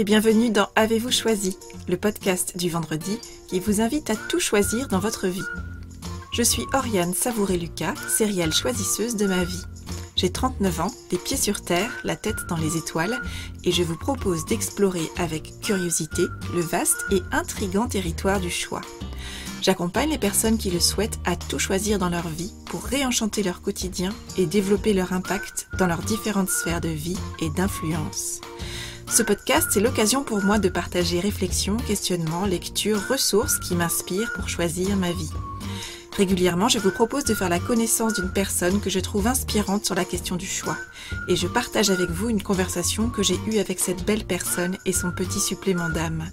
et bienvenue dans Avez-vous choisi, le podcast du vendredi qui vous invite à tout choisir dans votre vie. Je suis Oriane Savouré-Lucas, céréale choisisseuse de ma vie. J'ai 39 ans, les pieds sur terre, la tête dans les étoiles, et je vous propose d'explorer avec curiosité le vaste et intrigant territoire du choix. J'accompagne les personnes qui le souhaitent à tout choisir dans leur vie pour réenchanter leur quotidien et développer leur impact dans leurs différentes sphères de vie et d'influence. Ce podcast, c'est l'occasion pour moi de partager réflexions, questionnements, lectures, ressources qui m'inspirent pour choisir ma vie. Régulièrement, je vous propose de faire la connaissance d'une personne que je trouve inspirante sur la question du choix. Et je partage avec vous une conversation que j'ai eue avec cette belle personne et son petit supplément d'âme.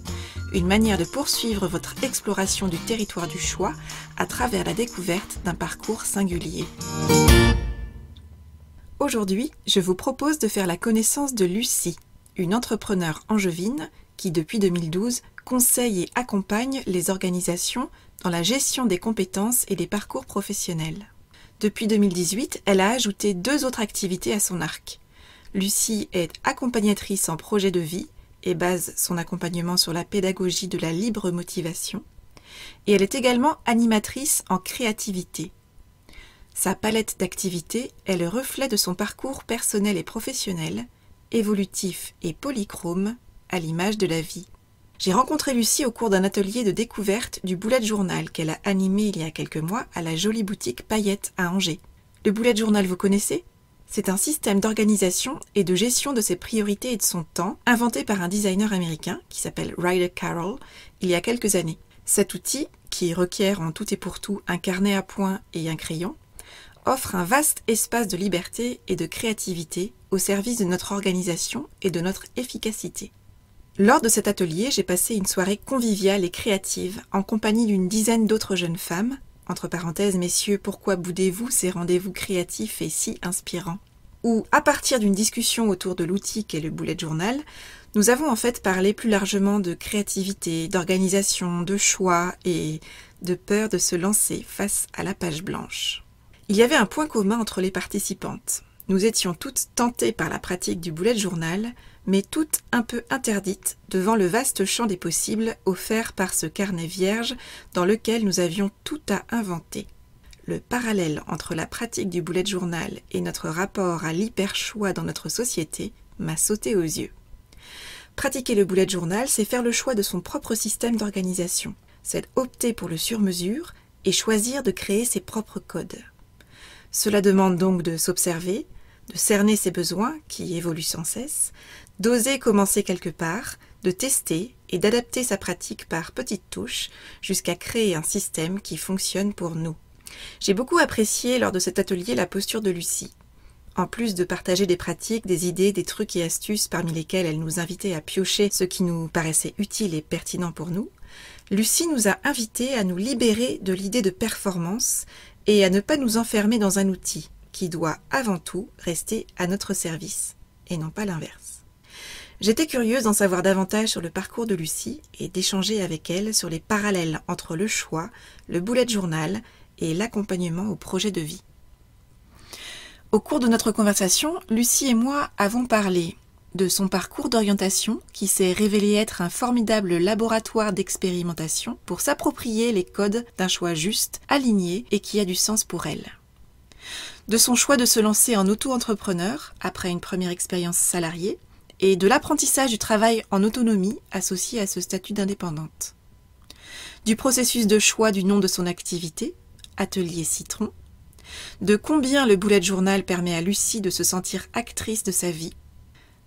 Une manière de poursuivre votre exploration du territoire du choix à travers la découverte d'un parcours singulier. Aujourd'hui, je vous propose de faire la connaissance de Lucie, une entrepreneure angevine qui, depuis 2012, conseille et accompagne les organisations dans la gestion des compétences et des parcours professionnels. Depuis 2018, elle a ajouté 2 autres activités à son arc. Lucie est accompagnatrice en projet de vie et base son accompagnement sur la pédagogie de la libre motivation. Et elle est également animatrice en créativité. Sa palette d'activités est le reflet de son parcours personnel et professionnel, évolutif et polychrome, à l'image de la vie. J'ai rencontré Lucie au cours d'un atelier de découverte du bullet journal qu'elle a animé il y a quelques mois à la jolie boutique Paillettes à Angers. Le bullet journal, vous connaissez ? C'est un système d'organisation et de gestion de ses priorités et de son temps, inventé par un designer américain qui s'appelle Ryder Carroll il y a quelques années. Cet outil, qui requiert en tout et pour tout un carnet à points et un crayon, offre un vaste espace de liberté et de créativité au service de notre organisation et de notre efficacité. Lors de cet atelier, j'ai passé une soirée conviviale et créative en compagnie d'une dizaine d'autres jeunes femmes. Entre parenthèses, messieurs, pourquoi boudez-vous ces rendez-vous créatifs et si inspirants ? Où, à partir d'une discussion autour de l'outil qu'est le bullet journal, nous avons en fait parlé plus largement de créativité, d'organisation, de choix et de peur de se lancer face à la page blanche. Il y avait un point commun entre les participantes. Nous étions toutes tentées par la pratique du bullet journal, mais toutes un peu interdites devant le vaste champ des possibles offert par ce carnet vierge dans lequel nous avions tout à inventer. Le parallèle entre la pratique du bullet journal et notre rapport à l'hyper-choix dans notre société m'a sauté aux yeux. Pratiquer le bullet journal, c'est faire le choix de son propre système d'organisation. C'est opter pour le sur-mesure et choisir de créer ses propres codes. Cela demande donc de s'observer, de cerner ses besoins qui évoluent sans cesse, d'oser commencer quelque part, de tester et d'adapter sa pratique par petites touches jusqu'à créer un système qui fonctionne pour nous. J'ai beaucoup apprécié lors de cet atelier la posture de Lucie. En plus de partager des pratiques, des idées, des trucs et astuces parmi lesquels elle nous invitait à piocher ce qui nous paraissait utile et pertinent pour nous, Lucie nous a invités à nous libérer de l'idée de performance et à ne pas nous enfermer dans un outil qui doit avant tout rester à notre service, et non pas l'inverse. J'étais curieuse d'en savoir davantage sur le parcours de Lucie et d'échanger avec elle sur les parallèles entre le choix, le bullet journal et l'accompagnement au projet de vie. Au cours de notre conversation, Lucie et moi avons parlé de son parcours d'orientation qui s'est révélé être un formidable laboratoire d'expérimentation pour s'approprier les codes d'un choix juste, aligné et qui a du sens pour elle. De son choix de se lancer en auto-entrepreneur après une première expérience salariée et de l'apprentissage du travail en autonomie associé à ce statut d'indépendante. Du processus de choix du nom de son activité, Atelier Citron, de combien le bullet journal permet à Lucie de se sentir actrice de sa vie.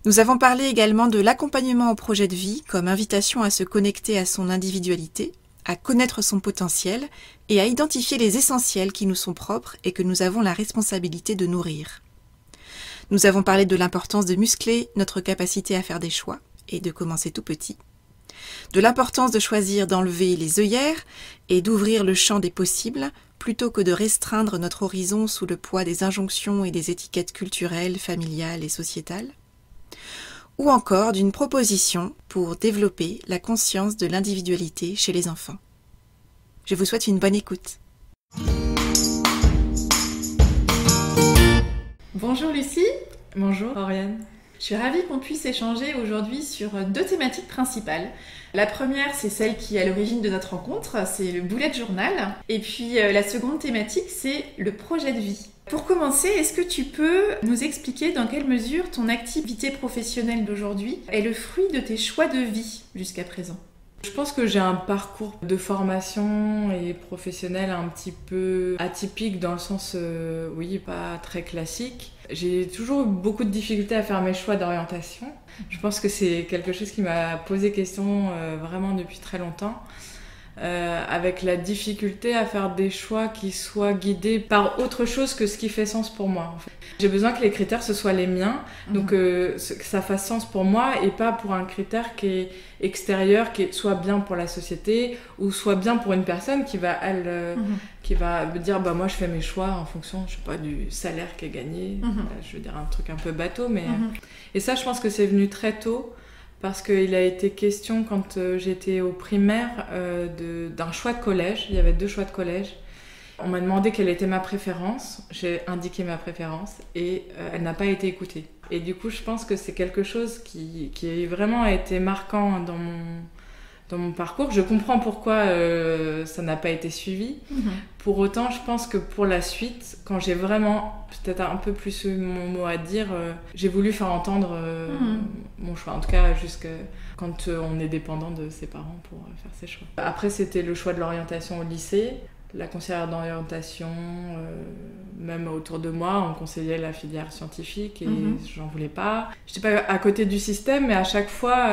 Nous avons parlé également de l'accompagnement au projet de vie comme invitation à se connecter à son individualité, à connaître son potentiel et à identifier les essentiels qui nous sont propres et que nous avons la responsabilité de nourrir. Nous avons parlé de l'importance de muscler notre capacité à faire des choix et de commencer tout petit, de l'importance de choisir d'enlever les œillères et d'ouvrir le champ des possibles plutôt que de restreindre notre horizon sous le poids des injonctions et des étiquettes culturelles, familiales et sociétales, ou encore d'une proposition pour développer la conscience de l'individualité chez les enfants. Je vous souhaite une bonne écoute. Bonjour Lucie. Bonjour Oriane. Je suis ravie qu'on puisse échanger aujourd'hui sur 2 thématiques principales. La première, c'est celle qui est à l'origine de notre rencontre, c'est le bullet journal. Et puis la seconde thématique, c'est le projet de vie. Pour commencer, est-ce que tu peux nous expliquer dans quelle mesure ton activité professionnelle d'aujourd'hui est le fruit de tes choix de vie jusqu'à présent ? Je pense que j'ai un parcours de formation et professionnel un petit peu atypique dans le sens, oui, pas très classique. J'ai toujours eu beaucoup de difficultés à faire mes choix d'orientation. Je pense que c'est quelque chose qui m'a posé question vraiment depuis très longtemps. Avec la difficulté à faire des choix qui soient guidés par autre chose que ce qui fait sens pour moi. En fait. J'ai besoin que les critères, ce soient les miens, donc que ça fasse sens pour moi et pas pour un critère qui est extérieur, qui soit bien pour la société ou soit bien pour une personne qui va, qui va me dire bah, moi je fais mes choix en fonction, je sais pas, du salaire qui est gagné. Je veux dire un truc un peu bateau, mais... Et ça, je pense que c'est venu très tôt. Parce qu'il a été question, quand j'étais au primaire, d'un choix de collège. Il y avait 2 choix de collège. On m'a demandé quelle était ma préférence. J'ai indiqué ma préférence et elle n'a pas été écoutée. Et du coup, je pense que c'est quelque chose qui a vraiment été marquant dans mon parcours. Je comprends pourquoi ça n'a pas été suivi. Pour autant, je pense que pour la suite, quand j'ai vraiment peut-être un peu plus eu mon mot à dire, j'ai voulu faire entendre mon choix. En tout cas, jusqu'à quand on est dépendant de ses parents pour faire ses choix. Après, c'était le choix de l'orientation au lycée. La conseillère d'orientation, même autour de moi, on conseillait la filière scientifique et j'en voulais pas. J'étais pas à côté du système, mais à chaque fois...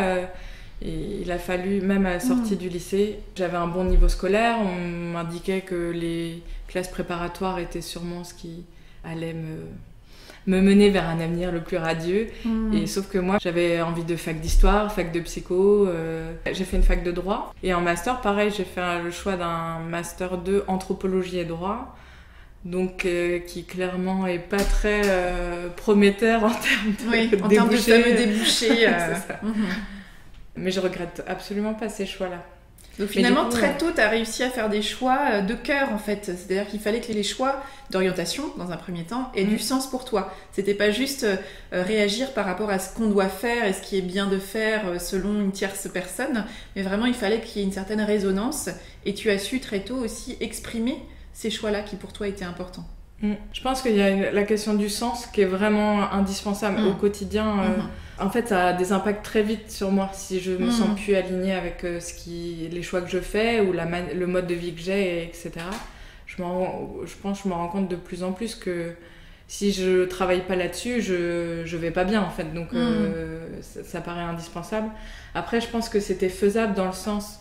Et il a fallu, même à la sortie du lycée, j'avais un bon niveau scolaire, on m'indiquait que les classes préparatoires étaient sûrement ce qui allait me mener vers un avenir le plus radieux. Et sauf que moi, j'avais envie de fac d'histoire, fac de psycho, j'ai fait une fac de droit. Et en master, pareil, j'ai fait le choix d'un master 2 anthropologie et droit. Donc qui clairement est pas très prometteur en termes de en termes de fameux débouchés. C'est ça. Mais je regrette absolument pas ces choix-là. Donc finalement, très tôt, tu as réussi à faire des choix de cœur, en fait. C'est-à-dire qu'il fallait que les choix d'orientation, dans un premier temps, aient du sens pour toi. C'était pas juste réagir par rapport à ce qu'on doit faire et ce qui est bien de faire selon une tierce personne, mais vraiment, il fallait qu'il y ait une certaine résonance. Et tu as su très tôt aussi exprimer ces choix-là qui, pour toi, étaient importants. Je pense qu'il y a la question du sens qui est vraiment indispensable au quotidien. En fait, ça a des impacts très vite sur moi si je me sens plus alignée avec les choix que je fais ou le mode de vie que j'ai, etc. Je pense que je me rends compte de plus en plus que si je travaille pas là-dessus, je vais pas bien en fait. Donc ça paraît indispensable. Après, je pense que c'était faisable dans le sens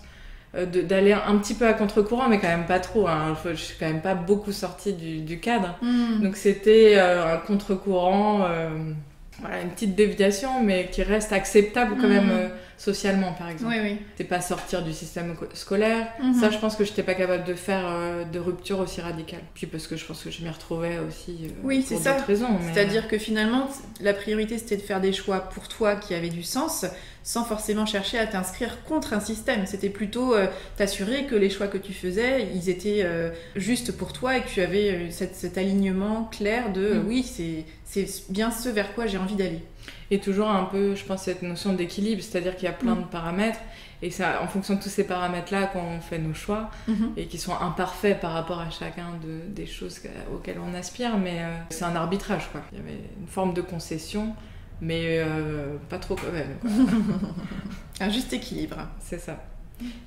d'aller un petit peu à contre-courant, mais quand même pas trop. Je suis quand même pas beaucoup sortie du cadre. Donc c'était un contre-courant, voilà, une petite déviation, mais qui reste acceptable quand même socialement, par exemple. Oui. C'est pas sortir du système scolaire. Ça, je pense que j'étais pas capable de faire de rupture aussi radicale. Puis parce que je pense que je m'y retrouvais aussi pour d'autres raisons. Mais... C'est-à-dire que finalement, la priorité, c'était de faire des choix pour toi qui avaient du sens, sans forcément chercher à t'inscrire contre un système. C'était plutôt t'assurer que les choix que tu faisais, ils étaient justes pour toi et que tu avais cet alignement clair de oui, c'est bien ce vers quoi j'ai envie d'aller. Et toujours un peu, je pense, cette notion d'équilibre, c'est-à-dire qu'il y a plein de paramètres et c'est en fonction de tous ces paramètres-là qu'on fait nos choix et qui sont imparfaits par rapport à chacun des choses auxquelles on aspire, mais c'est un arbitrage, quoi. Il y avait une forme de concession, mais pas trop quand même, quoi. Un juste équilibre. C'est ça.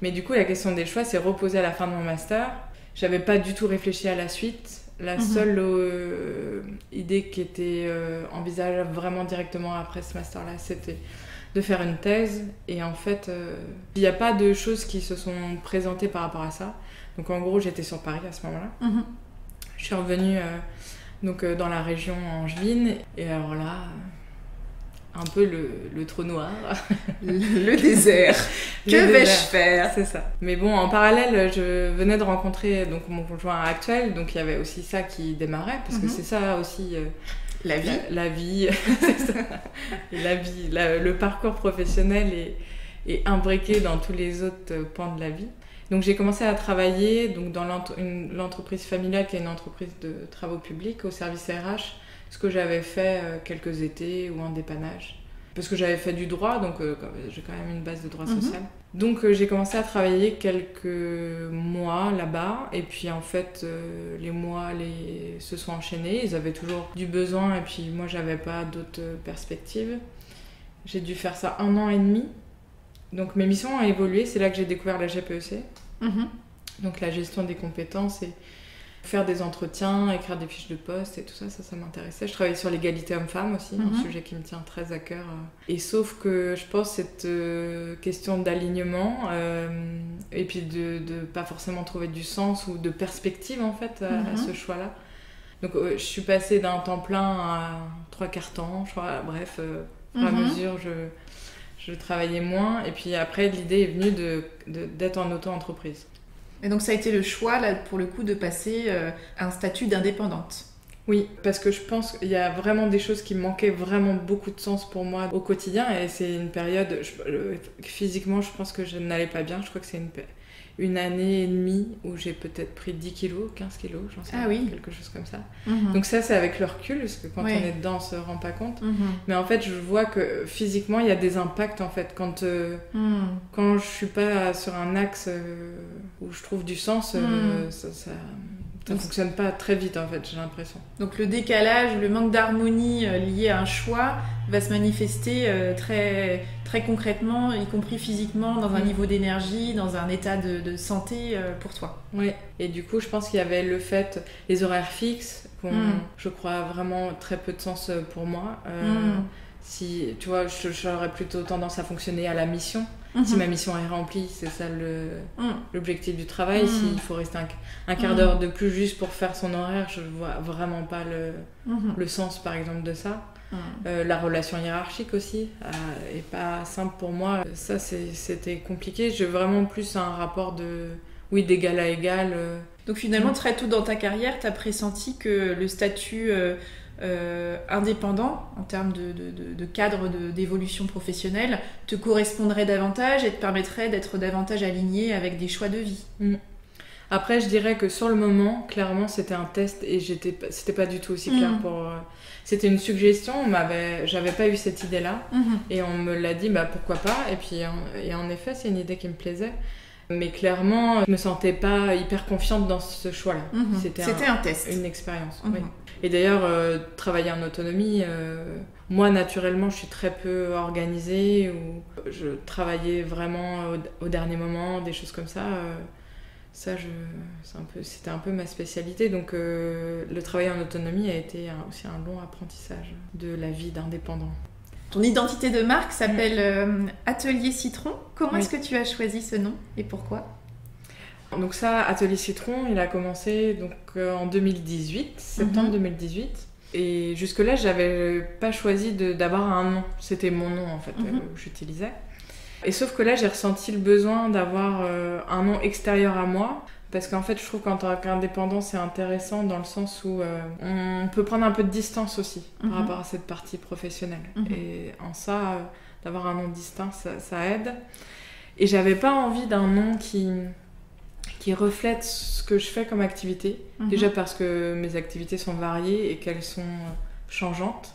Mais du coup, la question des choix s'est reposée à la fin de mon master. J'avais pas du tout réfléchi à la suite. La seule idée qui était envisageable vraiment directement après ce master-là, c'était de faire une thèse. Et en fait, il n'y a pas de choses qui se sont présentées par rapport à ça. Donc en gros, j'étais sur Paris à ce moment-là. Je suis revenue dans la région angevine. Et alors là... un peu le trou noir. Le désert. Que vais-je faire ? C'est ça. Mais bon, en parallèle, je venais de rencontrer donc, mon conjoint actuel, donc il y avait aussi ça qui démarrait, parce que c'est ça aussi... la vie. La vie, c'est ça. La vie, le parcours professionnel est imbriqué dans tous les autres pans de la vie. Donc j'ai commencé à travailler donc, dans l'entreprise familiale, qui est une entreprise de travaux publics, au service RH, ce que j'avais fait quelques étés ou en dépannage. parce que j'avais fait du droit, donc j'ai quand même une base de droit social. Donc j'ai commencé à travailler quelques mois là-bas, et puis en fait les mois se sont enchaînés, ils avaient toujours du besoin, et puis moi j'avais pas d'autres perspectives. J'ai dû faire ça 1 an et demi, donc mes missions ont évolué, c'est là que j'ai découvert la GPEC, donc la gestion des compétences, et faire des entretiens, écrire des fiches de poste et tout ça, ça m'intéressait. Je travaillais sur l'égalité homme-femme aussi, un sujet qui me tient très à cœur. Et sauf que je pense cette question d'alignement et puis de pas forcément trouver du sens ou de perspective en fait à ce choix-là. Donc je suis passée d'un temps plein à 3/4 temps, je crois. Bref, au fur et à mesure, je travaillais moins. Et puis après, l'idée est venue d'être en auto-entreprise. Et donc ça a été le choix, là, pour le coup, de passer à un statut d'indépendante. Oui, parce que je pense qu'il y a vraiment des choses qui manquaient vraiment beaucoup de sens pour moi au quotidien. Et c'est une période, physiquement, je pense que je n'allais pas bien. Je crois que c'est une année et demie où j'ai peut-être pris 10 kilos, 15 kilos, j'en sais pas, quelque chose comme ça. Donc ça, c'est avec le recul, parce que quand on est dedans, on se rend pas compte. Mais en fait, je vois que physiquement, il y a des impacts, en fait. Quand je suis pas sur un axe où je trouve du sens, ça fonctionne pas très vite, en fait, j'ai l'impression. Donc le décalage, le manque d'harmonie lié à un choix va se manifester très, très concrètement, y compris physiquement, dans un niveau d'énergie, dans un état de santé pour toi. Oui, et du coup, je pense qu'il y avait le fait, les horaires fixes, je crois vraiment très peu de sens pour moi. Si, tu vois, j'aurais plutôt tendance à fonctionner à la mission. Si ma mission est remplie, c'est ça l'objectif du travail. S'il faut rester un quart d'heure de plus juste pour faire son horaire, je vois vraiment pas le sens, par exemple, de ça. La relation hiérarchique aussi est pas simple pour moi. Ça, c'était compliqué. J'ai vraiment plus un rapport d'égal à égal. Donc finalement, très tôt dans ta carrière, tu as pressenti que le statut indépendant, en termes de cadre d'évolution professionnelle, te correspondrait davantage et te permettrait d'être davantage aligné avec des choix de vie. Après, je dirais que sur le moment, clairement, c'était un test et c'était pas du tout aussi clair pour... C'était une suggestion, j'avais pas eu cette idée-là et on me l'a dit, pourquoi pas, et puis en effet, c'est une idée qui me plaisait. Mais clairement, je me sentais pas hyper confiante dans ce choix-là. C'était un test. Une expérience, oui. Et d'ailleurs, travailler en autonomie, moi, naturellement, je suis très peu organisée, ou je travaillais vraiment au dernier moment, des choses comme ça. C'était un peu ma spécialité. Donc, le travail en autonomie a été aussi un long apprentissage de la vie d'indépendant. Ton identité de marque s'appelle Atelier Citron. Comment est-ce que tu as choisi ce nom et pourquoi ? Donc ça, Atelier Citron, il a commencé donc, en 2018, septembre 2018. Et jusque-là, j'avais pas choisi d'avoir un nom. C'était mon nom, en fait, que j'utilisais. Et sauf que là, j'ai ressenti le besoin d'avoir un nom extérieur à moi. Parce qu'en fait, je trouve qu'en tant qu'indépendant, c'est intéressant dans le sens où on peut prendre un peu de distance aussi par rapport à cette partie professionnelle. Et en ça, d'avoir un nom distinct, ça aide. Et j'avais pas envie d'un nom qui reflète ce que je fais comme activité. Déjà parce que mes activités sont variées et qu'elles sont changeantes.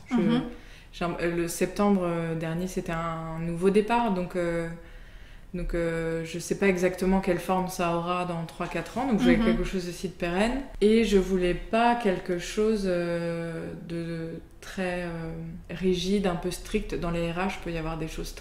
Le septembre dernier, c'était un nouveau départ, donc je sais pas exactement quelle forme ça aura dans 3-4 ans, donc je voulais quelque chose aussi de pérenne. Et je voulais pas quelque chose de très rigide, un peu strict. Dans les RH, il peut y avoir des choses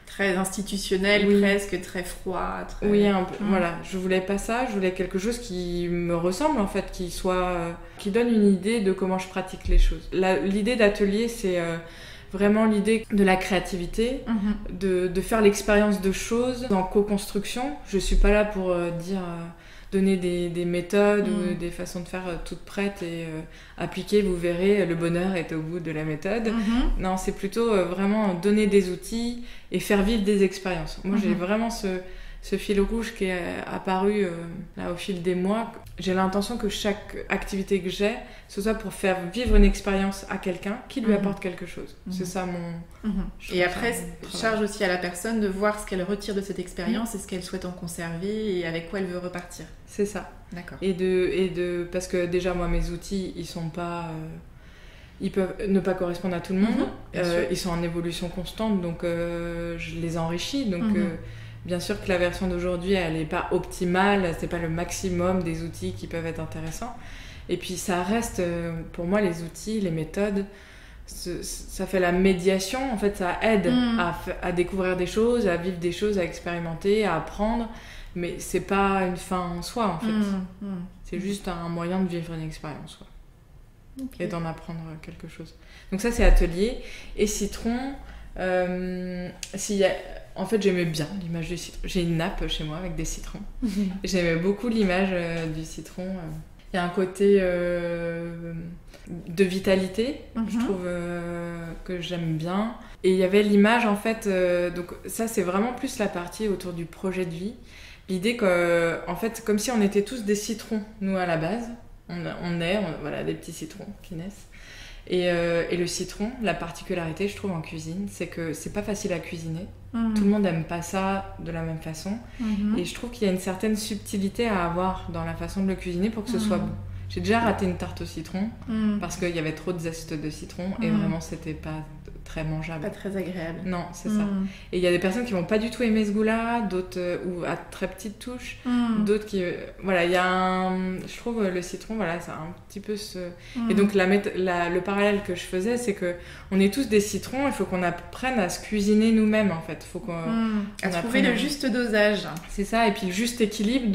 très institutionnelles, presque, très froid. Oui, un peu, voilà. Je voulais pas ça, je voulais quelque chose qui me ressemble, en fait, qui donne une idée de comment je pratique les choses. L'idée d'atelier, c'est... vraiment l'idée de la créativité, de faire l'expérience de choses en co-construction. Je suis pas là pour donner des méthodes ou des façons de faire toutes prêtes et appliquer, vous verrez, le bonheur est au bout de la méthode. Non, c'est plutôt vraiment donner des outils et faire vivre des expériences. Moi, j'ai vraiment ce fil rouge qui est apparu là, au fil des mois. J'ai l'intention que chaque activité que j'ai, ce soit pour faire vivre une expérience à quelqu'un qui lui apporte quelque chose. C'est ça mon... Et après, charge aussi à la personne de voir ce qu'elle retire de cette expérience et ce qu'elle souhaite en conserver et avec quoi elle veut repartir. C'est ça. D'accord. Parce que déjà, moi, mes outils, ils sont pas ils peuvent ne pas correspondre à tout le monde. Bien sûr. Ils sont en évolution constante, donc je les enrichis. Donc bien sûr que la version d'aujourd'hui, elle n'est pas optimale, c'est pas le maximum des outils qui peuvent être intéressants. Et puis ça reste, pour moi, les outils, les méthodes, ça fait la médiation. En fait, ça aide à découvrir des choses, à vivre des choses, à expérimenter, à apprendre. Mais c'est pas une fin en soi, en fait. C'est juste un moyen de vivre une expérience, quoi. Et d'en apprendre quelque chose. Donc ça, c'est atelier. Et citron, en fait, j'aimais bien l'image du citron. J'ai une nappe chez moi avec des citrons. J'aimais beaucoup l'image du citron. Il y a un côté de vitalité, je trouve, que j'aime bien. Et il y avait l'image, en fait, donc ça, c'est vraiment plus la partie autour du projet de vie. L'idée que, en fait, comme si on était tous des citrons, nous, à la base. Voilà, des petits citrons qui naissent. Et le citron, la particularité, je trouve, en cuisine, c'est que c'est pas facile à cuisiner. Tout le monde aime pas ça de la même façon. Et je trouve qu'il y a une certaine subtilité à avoir dans la façon de le cuisiner pour que ce soit bon. J'ai déjà raté une tarte au citron parce qu'il y avait trop de zeste de citron et vraiment, c'était pas très mangeable. Pas très agréable. Non, c'est ça. Et il y a des personnes qui vont pas du tout aimer ce goût-là, d'autres ou à très petite touche, d'autres qui voilà, il y a je trouve le citron, voilà, c'est un petit peu ce et donc le parallèle que je faisais, c'est que on est tous des citrons, il faut qu'on apprenne à se cuisiner nous-mêmes, en fait. Faut qu'on à trouver le juste dosage. C'est ça, et puis le juste équilibre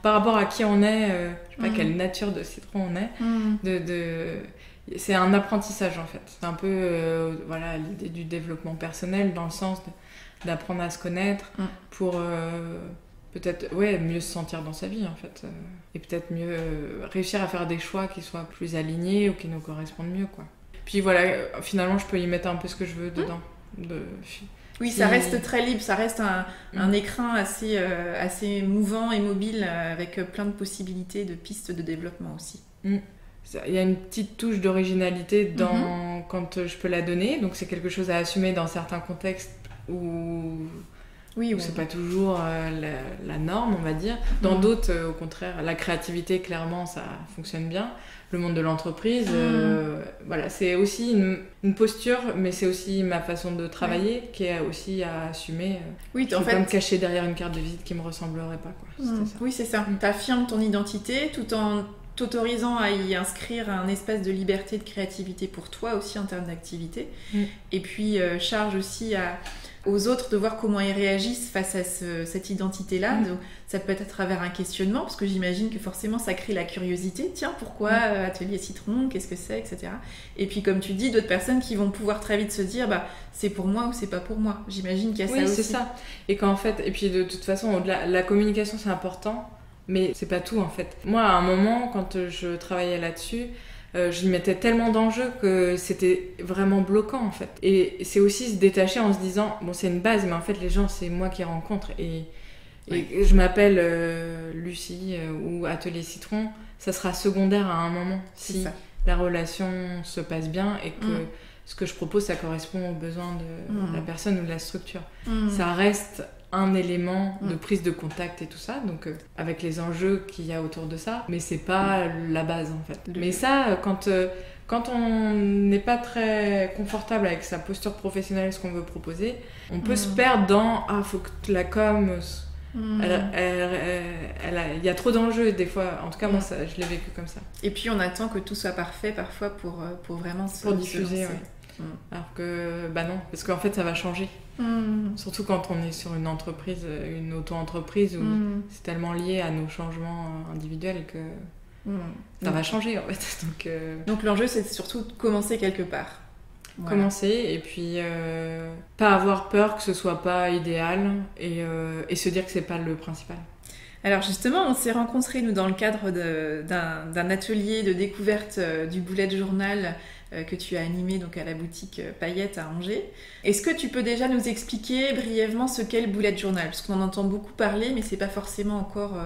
par rapport à qui on est, je sais pas quelle nature de citron on est, c'est un apprentissage, en fait. C'est un peu voilà, l'idée du développement personnel, dans le sens d'apprendre à se connaître pour peut-être mieux se sentir dans sa vie, en fait. Et peut-être mieux réussir à faire des choix qui soient plus alignés ou qui nous correspondent mieux, quoi. Puis voilà, finalement, je peux y mettre un peu ce que je veux dedans. Oui, ça reste très libre, ça reste un écrin assez mouvant et mobile, avec plein de possibilités, de pistes de développement aussi. Il y a une petite touche d'originalité quand je peux la donner, donc c'est quelque chose à assumer dans certains contextes où c'est pas toujours la norme, on va dire. Dans d'autres, au contraire, la créativité, clairement, ça fonctionne bien. Le monde de l'entreprise, voilà, c'est aussi une posture, mais c'est aussi ma façon de travailler qui est aussi à assumer. Je peux pas me cacher derrière une carte de visite qui me ressemblerait pas, quoi. Ça. Oui, c'est ça. T'affirmes ton identité tout en t'autorisant à y inscrire un espace de liberté, de créativité pour toi aussi en termes d'activité. Et puis charge aussi aux autres de voir comment ils réagissent face à cette identité-là. Donc, ça peut être à travers un questionnement, parce que j'imagine que forcément ça crée la curiosité. Tiens, pourquoi atelier citron, qu'est-ce que c'est, etc. Et puis comme tu dis, d'autres personnes qui vont pouvoir très vite se dire c'est pour moi ou c'est pas pour moi. J'imagine qu'il y a ça aussi. Oui, c'est ça. Et qu'en fait, et puis de toute façon, au-delà, la communication c'est important, mais c'est pas tout, en fait. Moi, à un moment, quand je travaillais là-dessus, je mettais tellement d'enjeux que c'était vraiment bloquant, en fait. Et c'est aussi se détacher en se disant, bon, c'est une base, mais en fait, les gens, c'est moi qui rencontre. Et je m'appelle Lucie ou Atelier Citron, ça sera secondaire à un moment. Si la relation se passe bien et que ce que je propose, ça correspond aux besoins de la personne ou de la structure. Ça reste un élément de prise de contact et tout ça, donc avec les enjeux qu'il y a autour de ça, mais c'est pas la base, en fait. Mais ça, quand on n'est pas très confortable avec sa posture professionnelle, ce qu'on veut proposer, on peut se perdre dans faut que la com, il y a trop d'enjeux des fois. En tout cas, moi, je l'ai vécu comme ça. Et puis on attend que tout soit parfait parfois pour vraiment pour diffuser. Alors que non, parce qu'en fait ça va changer. Surtout quand on est sur une entreprise, une auto-entreprise où c'est tellement lié à nos changements individuels que ça va changer, en fait. Donc l'enjeu, c'est surtout de commencer quelque part. Voilà. Commencer et puis pas avoir peur que ce soit pas idéal et se dire que c'est pas le principal. Alors justement, on s'est rencontrés, nous, dans le cadre d'un atelier de découverte du bullet journal que tu as animé donc à la boutique Paillettes à Angers. Est-ce que tu peux déjà nous expliquer brièvement ce qu'est le bullet journal ? Parce qu'on en entend beaucoup parler, mais c'est pas forcément encore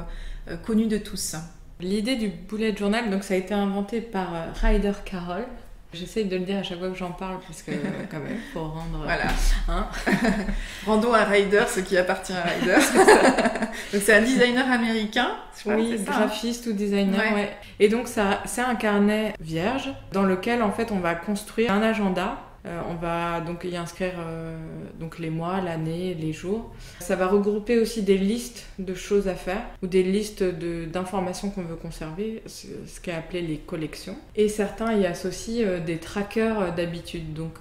connu de tous. L'idée du bullet journal, donc ça a été inventé par Ryder Carroll, J'essaye de le dire à chaque fois que j'en parle, parce que quand même, faut rendre... Voilà. Hein. Rendons à Ryder ce qui appartient à Ryder. Donc c'est un designer américain. Oui, graphiste ou designer, ouais. Et donc ça, c'est un carnet vierge dans lequel en fait on va construire un agenda. On va donc y inscrire donc les mois, l'année, les jours. Ça va regrouper aussi des listes de choses à faire ou des listes d'informations qu'on veut conserver, ce qui est appelé les collections. Et certains y associent des trackers d'habitude. Donc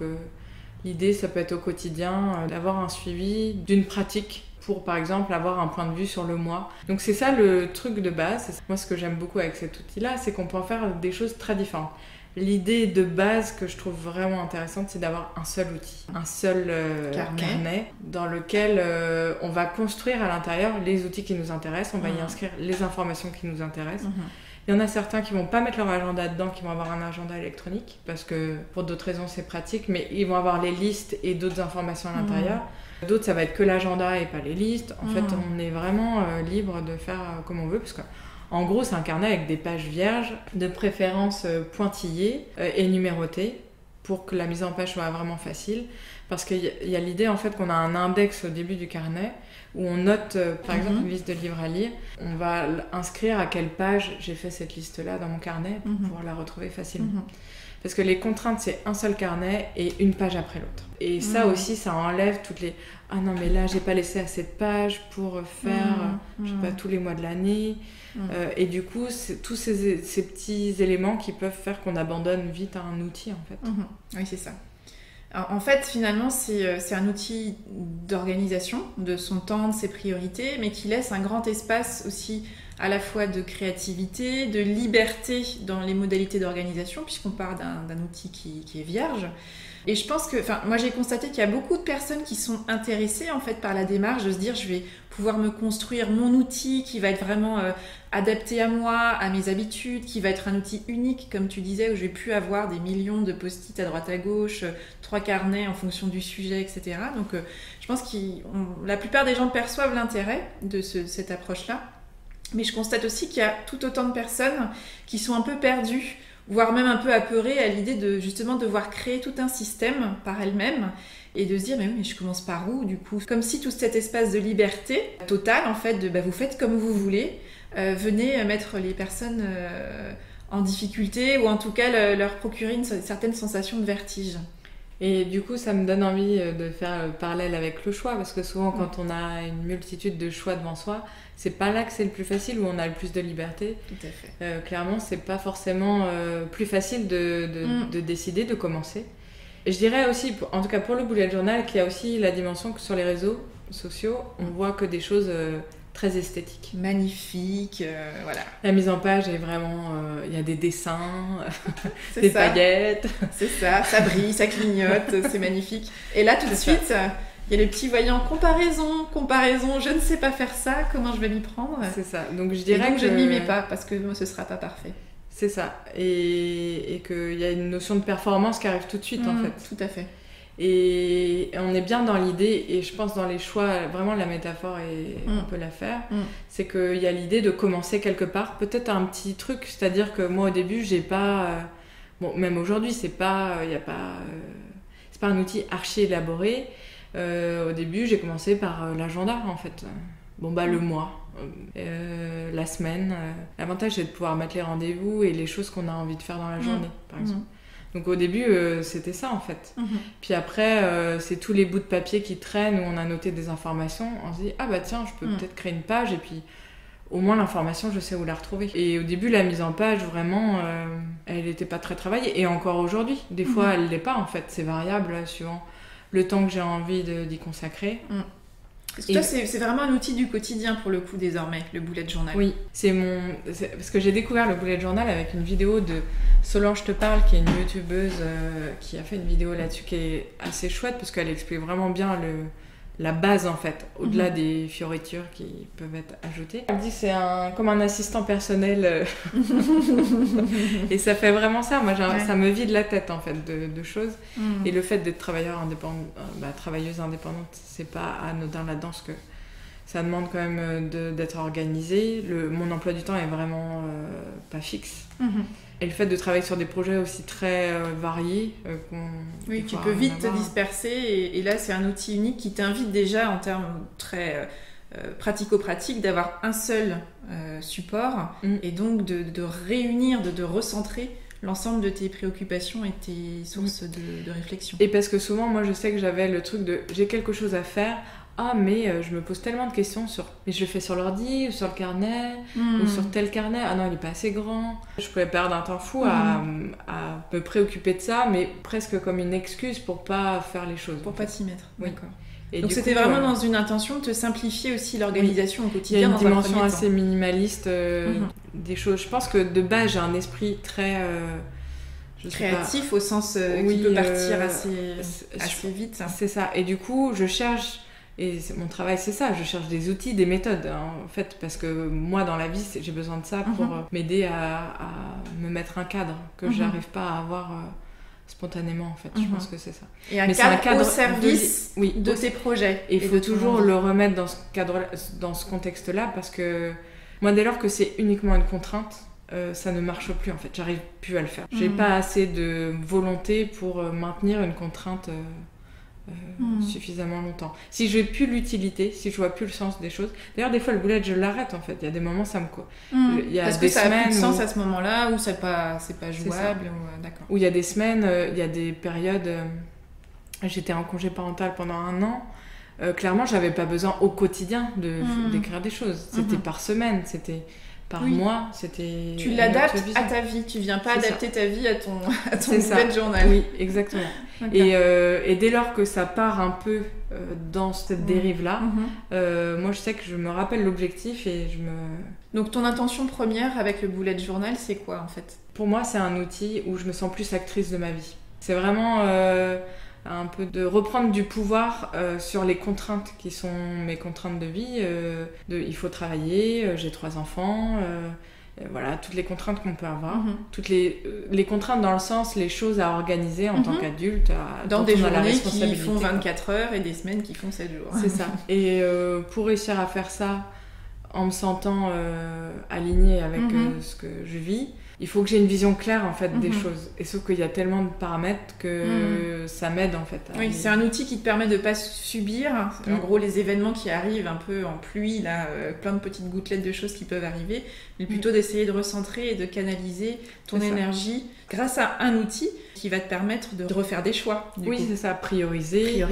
l'idée, ça peut être au quotidien d'avoir un suivi d'une pratique pour, par exemple, avoir un point de vue sur le mois. Donc c'est ça le truc de base. Moi, ce que j'aime beaucoup avec cet outil-là, c'est qu'on peut en faire des choses très différentes. L'idée de base que je trouve vraiment intéressante, c'est d'avoir un seul outil, un seul carnet dans lequel on va construire à l'intérieur les outils qui nous intéressent, on va y inscrire les informations qui nous intéressent. Il y en a certains qui vont pas mettre leur agenda dedans, qui vont avoir un agenda électronique, parce que pour d'autres raisons c'est pratique, mais ils vont avoir les listes et d'autres informations à l'intérieur. D'autres, ça va être que l'agenda et pas les listes. En fait, on est vraiment libre de faire comme on veut, parce que en gros, c'est un carnet avec des pages vierges, de préférence pointillées et numérotées, pour que la mise en page soit vraiment facile. Parce qu'il y a l'idée en fait qu'on a un index au début du carnet, où on note par exemple une liste de livres à lire. On va inscrire à quelle page j'ai fait cette liste-là dans mon carnet pour pouvoir la retrouver facilement. Parce que les contraintes, c'est un seul carnet et une page après l'autre. Et ça aussi, ça enlève toutes les... Ah non, mais là, j'ai pas laissé assez de pages pour faire, je sais pas, tous les mois de l'année. Et du coup, c'est tous ces petits éléments qui peuvent faire qu'on abandonne vite un outil, en fait. Oui, c'est ça. Alors, en fait, finalement, c'est un outil d'organisation de son temps, de ses priorités, mais qui laisse un grand espace aussi à la fois de créativité, de liberté dans les modalités d'organisation, puisqu'on part d'un outil qui est vierge. Et je pense que, moi j'ai constaté qu'il y a beaucoup de personnes qui sont intéressées en fait par la démarche de se dire je vais pouvoir me construire mon outil qui va être vraiment adapté à moi, à mes habitudes, qui va être un outil unique comme tu disais où je vais plus avoir des millions de post-it à droite à gauche, 3 carnets en fonction du sujet, etc. Donc je pense que la plupart des gens perçoivent l'intérêt de cette approche-là. Mais je constate aussi qu'il y a tout autant de personnes qui sont un peu perdues, voire même un peu apeurées à l'idée de justement devoir créer tout un système par elles-mêmes et de se dire mais je commence par où du coup, comme si tout cet espace de liberté totale en fait de vous faites comme vous voulez, venez mettre les personnes en difficulté ou en tout cas leur procurer une certaine sensation de vertige. Et du coup, ça me donne envie de faire le parallèle avec le choix, parce que souvent, quand on a une multitude de choix devant soi, c'est pas là que c'est le plus facile, où on a le plus de liberté. Tout à fait. Clairement, c'est pas forcément plus facile de décider, de commencer. Et je dirais aussi, en tout cas pour le bullet journal, qu'il y a aussi la dimension que sur les réseaux sociaux, on voit que des choses très esthétiques. Magnifique, voilà. La mise en page est vraiment... Il y a des dessins, des paillettes. C'est ça, ça brille, ça clignote, c'est magnifique. Et là, tout de suite, il y a les petits voyants comparaison, je ne sais pas faire ça, comment je vais m'y prendre. C'est ça. Donc je dirais que je ne m'y mets pas, parce que moi, ce ne sera pas parfait. C'est ça. Et qu'il y a une notion de performance qui arrive tout de suite, en fait. Tout à fait. Et on est bien dans l'idée, et je pense dans les choix, vraiment la métaphore, on peut la faire, c'est qu'il y a l'idée de commencer quelque part, peut-être un petit truc, c'est-à-dire que moi au début, j'ai pas... bon, même aujourd'hui, c'est pas un outil archi élaboré. Au début, j'ai commencé par l'agenda, en fait. Bon, le mois, la semaine. L'avantage, c'est de pouvoir mettre les rendez-vous et les choses qu'on a envie de faire dans la journée, par exemple. Donc au début, c'était ça en fait. Puis après, c'est tous les bouts de papier qui traînent où on a noté des informations. On se dit, ah bah tiens, je peux peut-être créer une page et puis au moins l'information, je sais où la retrouver. Et au début, la mise en page, vraiment, elle n'était pas très travaillée. Et encore aujourd'hui, des fois, elle ne l'est pas en fait. C'est variable suivant le temps que j'ai envie d'y consacrer. Parce que toi, c'est vraiment un outil du quotidien pour le coup désormais, le bullet journal. Oui, parce que j'ai découvert le bullet journal avec une vidéo de Solange Te Parle, qui est une youtubeuse qui a fait une vidéo là-dessus qui est assez chouette parce qu'elle explique vraiment bien la base en fait, au-delà des fioritures qui peuvent être ajoutées. Elle dit que c'est comme un assistant personnel et ça fait vraiment ça. Moi, ça me vide la tête en fait de choses. Et le fait d'être travailleuse indépendante, c'est pas anodin là-dedans parce que ça demande quand même d'être organisé. Mon emploi du temps est vraiment pas fixe. Et le fait de travailler sur des projets aussi très variés, oui, tu peux vite te disperser. Et là, c'est un outil unique qui t'invite déjà, en termes très pratico-pratiques, d'avoir un seul support et donc de réunir, de recentrer l'ensemble de tes préoccupations et tes sources de réflexion. Et parce que souvent, moi, je sais que j'avais le truc de j'ai quelque chose à faire. Ah, mais je me pose tellement de questions sur... Mais je le fais sur l'ordi, ou sur le carnet, ou sur tel carnet. Ah non, il est pas assez grand. Je pouvais perdre un temps fou à me préoccuper de ça, mais presque comme une excuse pour pas faire les choses. Pour pas t'y mettre, oui. D'accord. Et donc c'était vraiment dans une intention de te simplifier aussi l'organisation au quotidien. Il y a une dimension assez minimaliste des choses. Je pense que de base, j'ai un esprit très... créatif au sens qui peut partir assez vite. C'est ça. Et du coup, je cherche... Et mon travail, c'est ça, je cherche des outils, des méthodes, hein, en fait, parce que moi, dans la vie, j'ai besoin de ça pour m'aider à me mettre un cadre que j'arrive pas à avoir spontanément, en fait. Je pense que c'est ça. Et un cadre au service de tes projets. Et il faut toujours le remettre dans ce cadre, dans ce contexte-là, parce que moi, dès lors que c'est uniquement une contrainte, ça ne marche plus, en fait. J'arrive plus à le faire. J'ai pas assez de volonté pour maintenir une contrainte... suffisamment longtemps. Si je n'ai plus l'utilité, si je vois plus le sens des choses. D'ailleurs, des fois, le bullet, je l'arrête en fait. Il y a des moments, ça me il y a parce que ça a plus de sens à ce moment-là, ou c'est pas jouable. D'accord. Où il y a des semaines, il y a des périodes. J'étais en congé parental pendant 1 an. Clairement, j'avais pas besoin au quotidien d'écrire des choses. C'était par semaine, c'était par mois, c'était... Tu l'adaptes à ta vie, tu viens pas adapter ta vie à ton bullet journal. Oui, exactement. Et dès lors que ça part un peu dans cette dérive-là, moi je sais que je me rappelle l'objectif et je me... Donc ton intention première avec le bullet journal, c'est quoi en fait ? Pour moi, c'est un outil où je me sens plus actrice de ma vie. C'est vraiment... un peu de reprendre du pouvoir sur les contraintes qui sont mes contraintes de vie. Il faut travailler, j'ai 3 enfants, voilà, toutes les contraintes qu'on peut avoir. Toutes les contraintes dans le sens, les choses à organiser en tant qu'adulte. Dans des journées qui font 24 heures et des semaines qui font 7 jours. C'est ça. Et pour réussir à faire ça en me sentant alignée avec ce que je vis, il faut que j'ai une vision claire en fait des choses. Et sauf qu'il y a tellement de paramètres que ça m'aide en fait. Oui, c'est un outil qui te permet de pas subir. En gros, les événements qui arrivent un peu en pluie, là, plein de petites gouttelettes de choses qui peuvent arriver, mais plutôt d'essayer de recentrer et de canaliser ton énergie grâce à un outil qui va te permettre de refaire des choix. Oui, c'est ça, prioriser.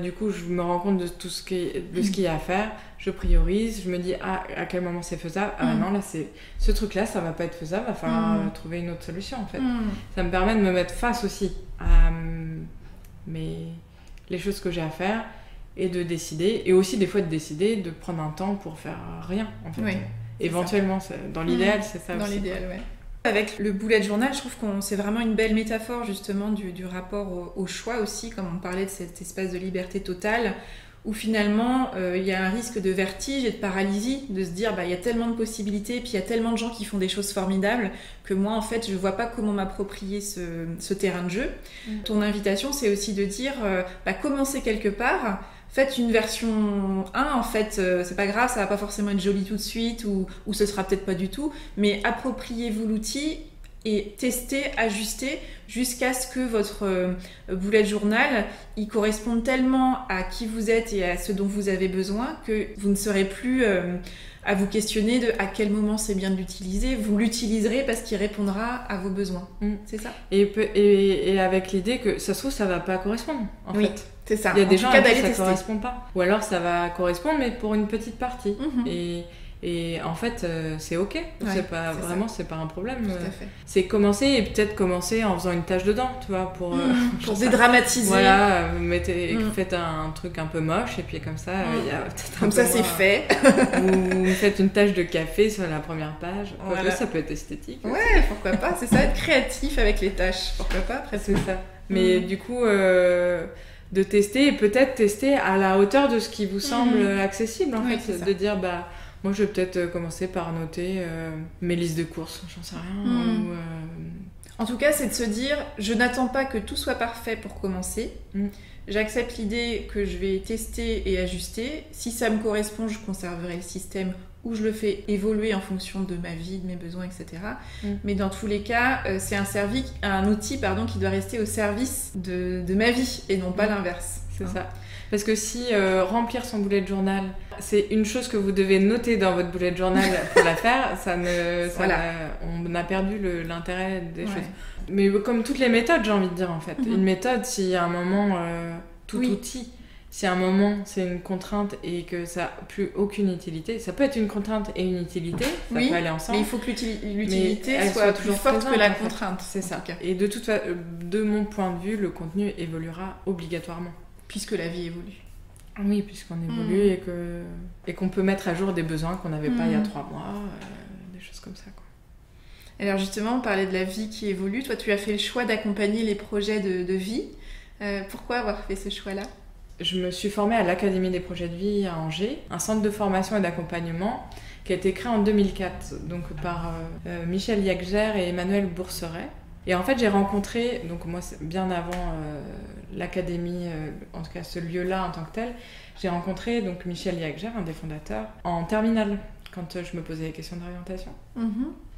Du coup, je me rends compte de tout ce qu'il y a à faire. Je priorise, je me dis à quel moment c'est faisable. Ah non, là, ce truc-là, ça va pas être faisable, va falloir trouver une autre solution en fait. Ça me permet de me mettre face aussi à les choses que j'ai à faire et de décider, et aussi des fois de décider de prendre un temps pour faire rien en fait. Éventuellement, dans l'idéal, c'est ça dans aussi. Dans l'idéal, ouais. Avec le bullet journal, je trouve que c'est vraiment une belle métaphore justement du rapport au choix aussi, comme on parlait de cet espace de liberté totale, où finalement il y a un risque de vertige et de paralysie, de se dire il y a tellement de possibilités, puis il y a tellement de gens qui font des choses formidables que moi en fait je vois pas comment m'approprier ce terrain de jeu. Ton invitation, c'est aussi de dire commencez quelque part. Faites une version 1, en fait, c'est pas grave, ça va pas forcément être joli tout de suite, ou ce sera peut-être pas du tout, mais appropriez-vous l'outil et testez, ajustez, jusqu'à ce que votre bullet journal, il corresponde tellement à qui vous êtes et à ce dont vous avez besoin, que vous ne serez plus à vous questionner de à quel moment c'est bien de l'utiliser. Vous l'utiliserez parce qu'il répondra à vos besoins. C'est ça. Et avec l'idée que ça se trouve, ça va pas correspondre, en fait. C'est ça. Il y a des gens à qui ça correspond pas. Ou alors ça va correspondre, mais pour une petite partie. Et en fait, c'est ok. C'est pas vraiment, c'est pas un problème. Tout à fait. C'est commencer, et peut-être commencer en faisant une tâche dedans, tu vois, pour dédramatiser. Voilà, faites un truc un peu moche, et puis comme ça, il y a peut-être comme ça, c'est fait. Ou faites une tâche de café sur la première page. Voilà. Ça peut être esthétique. Ouais, aussi. Pourquoi pas. C'est ça, être créatif avec les tâches. Pourquoi pas, après. C'est ça. Mais du coup, de tester, et peut-être tester à la hauteur de ce qui vous semble accessible, en fait. De dire, moi, je vais peut-être commencer par noter mes listes de courses, j'en sais rien. En tout cas, c'est de se dire, je n'attends pas que tout soit parfait pour commencer. J'accepte l'idée que je vais tester et ajuster. Si ça me correspond, je conserverai le système ou je le fais évoluer en fonction de ma vie, de mes besoins, etc. Mais dans tous les cas, c'est un outil qui doit rester au service de ma vie et non pas l'inverse. C'est ça. Parce que si remplir son bullet journal, c'est une chose que vous devez noter dans votre bullet journal pour la faire, on a perdu l'intérêt des choses. Mais comme toutes les méthodes, j'ai envie de dire en fait. Une méthode, si à un moment, outil, si à un moment c'est une contrainte et que ça n'a plus aucune utilité, ça peut être une contrainte et une utilité, ça peut aller ensemble. Mais il faut que l'utilité soit plus forte que la contrainte. C'est ça. Et de mon point de vue, le contenu évoluera obligatoirement. Puisque la vie évolue. Oui, puisqu'on évolue et qu'on peut mettre à jour des besoins qu'on n'avait pas il y a 3 mois, des choses comme ça, quoi. Alors justement, on parlait de la vie qui évolue. Toi, tu as fait le choix d'accompagner les projets de vie. Pourquoi avoir fait ce choix-là ? Je me suis formée à l'Académie des projets de vie à Angers, un centre de formation et d'accompagnement qui a été créé en 2004, donc par Michel Yagger et Emmanuel Bourseret. Et en fait, j'ai rencontré, donc moi, bien avant l'académie, en tout cas ce lieu-là en tant que tel, j'ai rencontré donc Michel Yagger, un des fondateurs, en terminale, quand je me posais des questions d'orientation.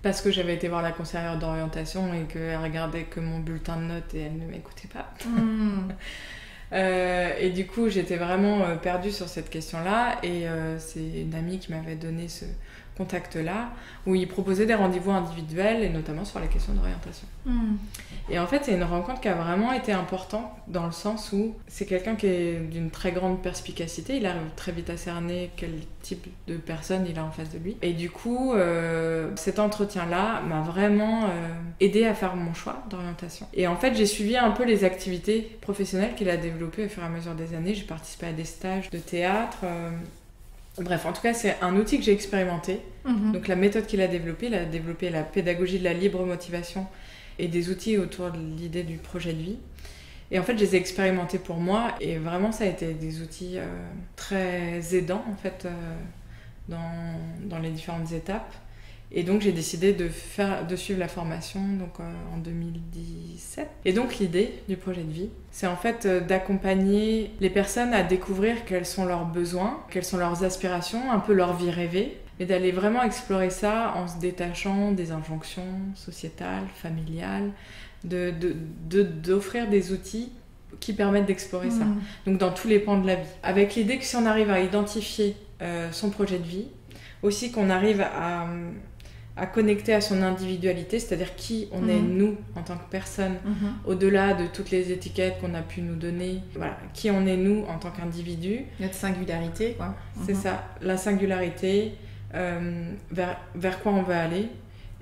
Parce que j'avais été voir la conseillère d'orientation et qu'elle regardait que mon bulletin de notes et elle ne m'écoutait pas. Et du coup, j'étais vraiment perdue sur cette question-là. Et c'est une amie qui m'avait donné ce contact-là, où il proposait des rendez-vous individuels, et notamment sur la question d'orientation. Et en fait, c'est une rencontre qui a vraiment été importante, dans le sens où c'est quelqu'un qui est d'une très grande perspicacité, il arrive très vite à cerner quel type de personne il a en face de lui. Et du coup, cet entretien-là m'a vraiment aidé à faire mon choix d'orientation. Et en fait, j'ai suivi un peu les activités professionnelles qu'il a développées au fur et à mesure des années. J'ai participé à des stages de théâtre. Bref, en tout cas, c'est un outil que j'ai expérimenté. Donc la méthode qu'il a développée, il a développé la pédagogie de la libre motivation et des outils autour de l'idée du projet de vie. Et en fait, je les ai expérimentés pour moi et vraiment, ça a été des outils très aidants en fait dans les différentes étapes. Et donc, j'ai décidé de suivre la formation donc, en 2017. Et donc, l'idée du projet de vie, c'est en fait d'accompagner les personnes à découvrir quels sont leurs besoins, quelles sont leurs aspirations, un peu leur vie rêvée, mais d'aller vraiment explorer ça en se détachant des injonctions sociétales, familiales, d'offrir des outils qui permettent d'explorer ça. Donc, dans tous les pans de la vie. Avec l'idée que si on arrive à identifier son projet de vie, aussi qu'on arrive à connecter à son individualité, c'est-à-dire qui on est nous en tant que personne, au-delà de toutes les étiquettes qu'on a pu nous donner, voilà, qui on est nous en tant qu'individu. Notre singularité, quoi. C'est ça, la singularité, vers quoi on veut aller.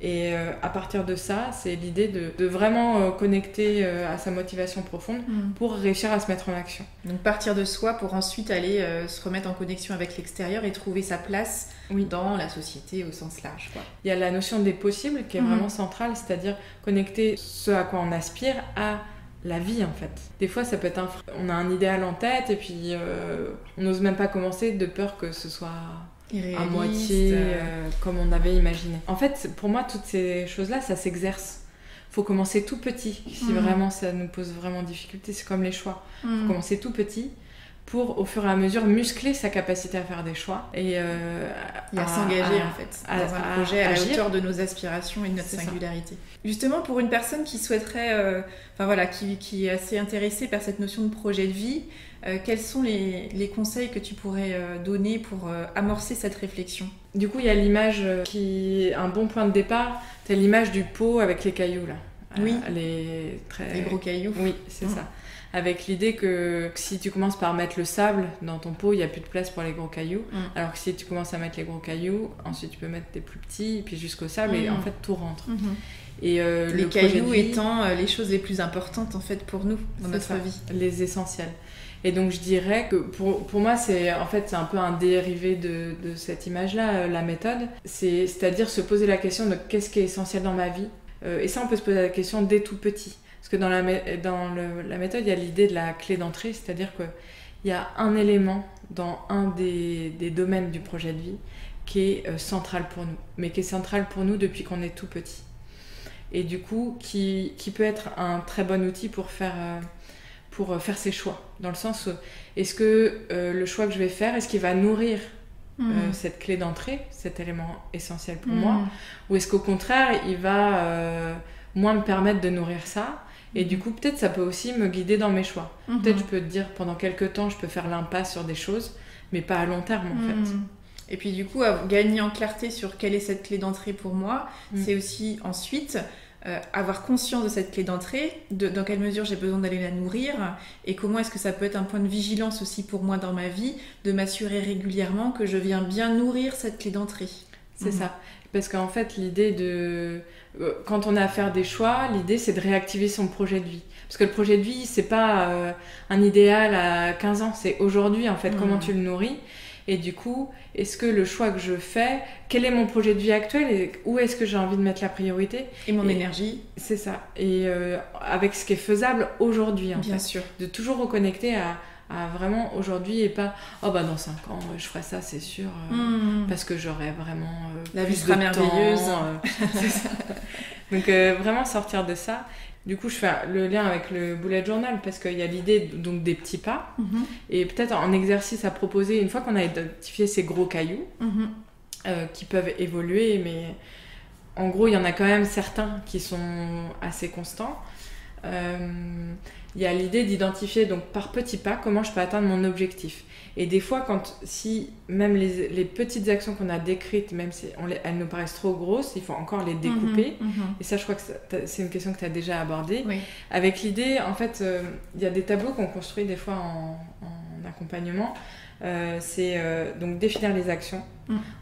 Et à partir de ça, c'est l'idée de vraiment connecter à sa motivation profonde pour réussir à se mettre en action. Donc partir de soi pour ensuite aller se remettre en connexion avec l'extérieur et trouver sa place dans la société au sens large, quoi. Il y a la notion des possibles qui est vraiment centrale, c'est-à-dire connecter ce à quoi on aspire à la vie en fait. Des fois ça peut être on a un idéal en tête et puis on n'ose même pas commencer de peur que ce soit à moitié comme on avait imaginé. En fait, pour moi, toutes ces choses-là, ça s'exerce. Faut commencer tout petit. Si vraiment ça nous pose vraiment difficulté, c'est comme les choix. Faut commencer tout petit pour, au fur et à mesure, muscler sa capacité à faire des choix et à s'engager en fait dans un projet à la hauteur de nos aspirations et de notre singularité. Justement, pour une personne qui souhaiterait, qui est assez intéressée par cette notion de projet de vie, quels sont les conseils que tu pourrais donner pour amorcer cette réflexion ? Du coup, il y a l'image qui est un bon point de départ. C'est l'image du pot avec les cailloux là. Oui. Les gros cailloux. Oui, c'est ça. Avec l'idée que si tu commences par mettre le sable dans ton pot, il n'y a plus de place pour les gros cailloux. Alors que si tu commences à mettre les gros cailloux, ensuite tu peux mettre des plus petits, et puis jusqu'au sable, et en fait tout rentre. Et les cailloux étant les choses les plus importantes en fait pour nous dans notre vie. Les essentiels. Et donc je dirais que pour moi c'est un peu un dérivé de cette image-là, la méthode. C'est-à-dire se poser la question de qu'est-ce qui est essentiel dans ma vie. Et ça on peut se poser la question dès tout petit. Parce que dans la méthode, il y a l'idée de la clé d'entrée, c'est-à-dire qu'il y a un élément dans un des domaines du projet de vie qui est central pour nous, mais qui est central pour nous depuis qu'on est tout petit. Et du coup, qui peut être un très bon outil pour faire ses choix. Dans le sens où, est-ce que le choix que je vais faire, est-ce qu'il va nourrir cette clé d'entrée, cet élément essentiel pour moi, ou est-ce qu'au contraire, il va moins me permettre de nourrir ça, et du coup, peut-être ça peut aussi me guider dans mes choix. Peut-être je peux te dire, pendant quelques temps, je peux faire l'impasse sur des choses, mais pas à long terme, en fait. Et puis du coup, gagner en clarté sur quelle est cette clé d'entrée pour moi, c'est aussi ensuite avoir conscience de cette clé d'entrée, dans quelle mesure j'ai besoin d'aller la nourrir, et comment est-ce que ça peut être un point de vigilance aussi pour moi dans ma vie, de m'assurer régulièrement que je viens bien nourrir cette clé d'entrée. C'est ça. Parce qu'en fait, l'idée de... Quand on a à faire des choix, l'idée c'est de réactiver son projet de vie. Parce que le projet de vie, c'est pas un idéal à 15 ans, c'est aujourd'hui en fait, comment tu le nourris. Et du coup, est-ce que le choix que je fais, quel est mon projet de vie actuel et où est-ce que j'ai envie de mettre la priorité et mon énergie. C'est ça. Et avec ce qui est faisable aujourd'hui, en fait. Bien sûr. De toujours reconnecter à vraiment aujourd'hui et pas dans 5 ans je ferai ça, c'est sûr, parce que j'aurai vraiment la vie sera merveilleuse. C'est ça. Donc vraiment sortir de ça. Du coup, je fais le lien avec le bullet journal parce qu'il y a l'idée donc des petits pas et peut-être un exercice à proposer une fois qu'on a identifié ces gros cailloux qui peuvent évoluer, mais en gros, il y en a quand même certains qui sont assez constants. Il y a l'idée d'identifier donc par petits pas comment je peux atteindre mon objectif. Et des fois, si même les petites actions qu'on a décrites, même si elles nous paraissent trop grosses, il faut encore les découper. Et ça, je crois que c'est une question que tu as déjà abordée. Oui. Avec l'idée, en fait, il y a des tableaux qu'on construit des fois en accompagnement. C'est donc définir les actions.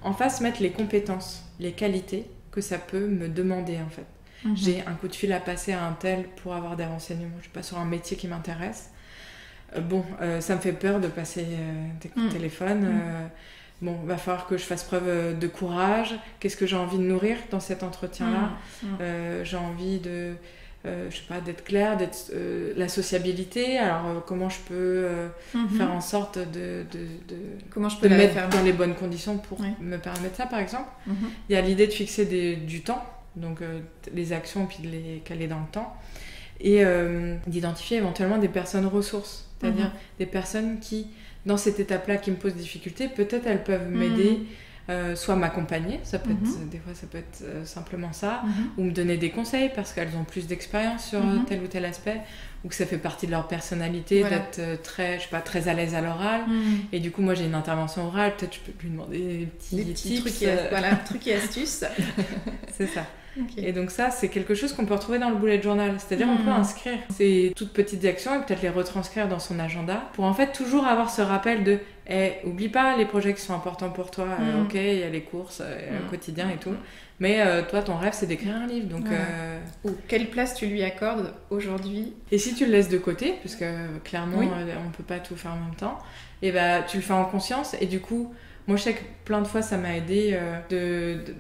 En face, mettre les compétences, les qualités que ça peut me demander, en fait. J'ai un coup de fil à passer à un tel pour avoir des renseignements. Je suis pas sur un métier qui m'intéresse. Ça me fait peur de passer des coups de téléphone. Va falloir que je fasse preuve de courage. Qu'est-ce que j'ai envie de nourrir dans cet entretien-là j'ai envie de, je sais pas, d'être claire, la sociabilité. Alors, comment je peux faire en sorte comment je peux me mettre faire dans les bonnes conditions pour me permettre ça, par exemple. Il y a l'idée de fixer du temps. Donc les actions puis de les caler dans le temps et d'identifier éventuellement des personnes ressources, c'est-à-dire des personnes qui, dans cette étape-là qui me posent des difficultés, peut-être elles peuvent m'aider, soit m'accompagner, ça peut être, des fois ça peut être simplement ça, ou me donner des conseils parce qu'elles ont plus d'expérience sur tel ou tel aspect, ou que ça fait partie de leur personnalité d'être très à l'aise à l'oral, et du coup moi j'ai une intervention orale, peut-être je peux lui demander des petits tips, trucs et astuces. C'est ça. Okay. Et donc ça, c'est quelque chose qu'on peut retrouver dans le bullet journal. C'est-à-dire on peut inscrire ces toutes petites actions et peut-être les retranscrire dans son agenda pour en fait toujours avoir ce rappel de oublie pas les projets qui sont importants pour toi. Ok, il y a les courses, le quotidien et tout. Mais toi, ton rêve, c'est d'écrire un livre. Donc, quelle place tu lui accordes aujourd'hui? Et si tu le laisses de côté, parce que clairement, on peut pas tout faire en même temps, et tu le fais en conscience et du coup... Moi, je sais que plein de fois, ça m'a aidé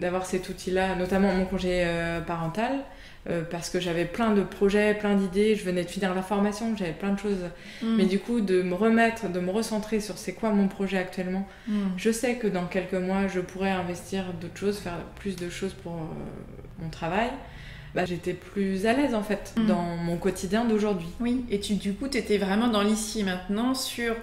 d'avoir cet outil-là, notamment mon congé parental, parce que j'avais plein de projets, plein d'idées, je venais de finir la formation, j'avais plein de choses. Mais du coup, de me recentrer sur c'est quoi mon projet actuellement, je sais que dans quelques mois, je pourrais investir d'autres choses, faire plus de choses pour mon travail. J'étais plus à l'aise, en fait, dans mon quotidien d'aujourd'hui. Oui, et du coup, tu étais vraiment dans l'ici et maintenant sur...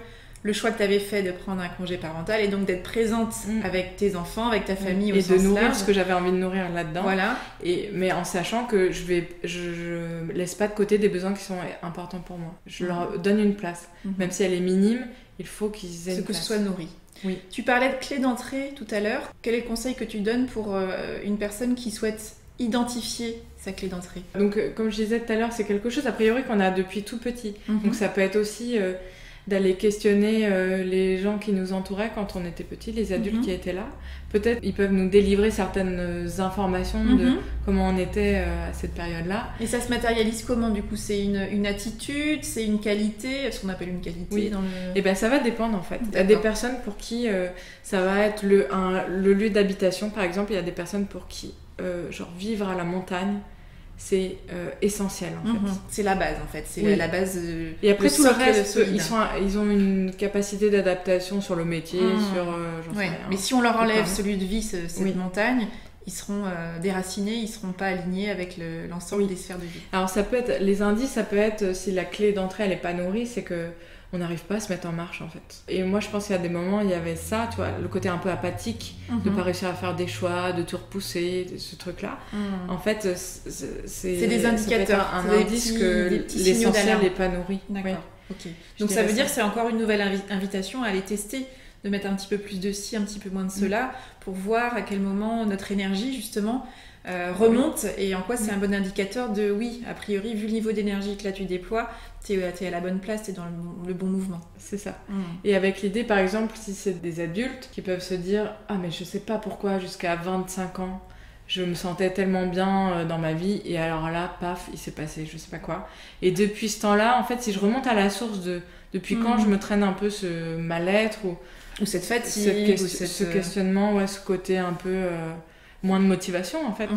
le choix que tu avais fait de prendre un congé parental et donc d'être présente avec tes enfants, avec ta famille au sens large. Et de nourrir ce que j'avais envie de nourrir là-dedans. Voilà. Mais en sachant que je laisse pas de côté des besoins qui sont importants pour moi. Je leur donne une place. Même si elle est minime, il faut qu'ils aient une place. Que ce soit nourri. Oui. Tu parlais de clé d'entrée tout à l'heure. Quel est le conseil que tu donnes pour une personne qui souhaite identifier sa clé d'entrée? Donc, comme je disais tout à l'heure, c'est quelque chose a priori qu'on a depuis tout petit. Donc ça peut être aussi... d'aller questionner les gens qui nous entouraient quand on était petits, les adultes qui étaient là. Peut-être ils peuvent nous délivrer certaines informations de comment on était à cette période-là. Et ça se matérialise comment du coup? C'est une attitude, c'est une qualité, ce qu'on appelle une qualité dans le... Et ça va dépendre en fait. Il y a des personnes pour qui ça va être le lieu d'habitation par exemple. Il y a des personnes pour qui vivre à la montagne, c'est essentiel en fait. C'est la base en fait, c'est la base. Et après tout le reste, ils ont une capacité d'adaptation sur le métier, sur j'en sais rien. Mais si on leur enlève celui de vie, cette montagne, ils seront déracinés, ils seront pas alignés avec l'ensemble des sphères de vie. Alors ça peut être, les indices, ça peut être si la clé d'entrée elle est pas nourrie, c'est que on n'arrive pas à se mettre en marche en fait. Et moi je pense qu'il y a des moments il y avait ça, tu vois, le côté un peu apathique, de pas réussir à faire des choix, de tout repousser, ce truc-là. En fait, c'est des indicateurs, un indice que l'essentiel n'est pas nourri. D'accord. Ok. Donc ça veut dire que c'est encore une nouvelle invitation à aller tester, de mettre un petit peu plus de ci, un petit peu moins de cela, pour voir à quel moment notre énergie justement remonte et en quoi c'est un bon indicateur de oui, a priori, vu le niveau d'énergie que là tu déploies, t'es à la bonne place, t'es dans le bon mouvement. C'est ça. Et avec l'idée, par exemple, si c'est des adultes qui peuvent se dire « Ah mais je sais pas pourquoi jusqu'à 25 ans, je me sentais tellement bien dans ma vie et alors là, paf, il s'est passé je sais pas quoi. » Et depuis ce temps-là, en fait, si je remonte à la source depuis quand je me traîne un peu ce mal-être ou cette fatigue, ce questionnement, ouais, ce côté un peu... moins de motivation en fait,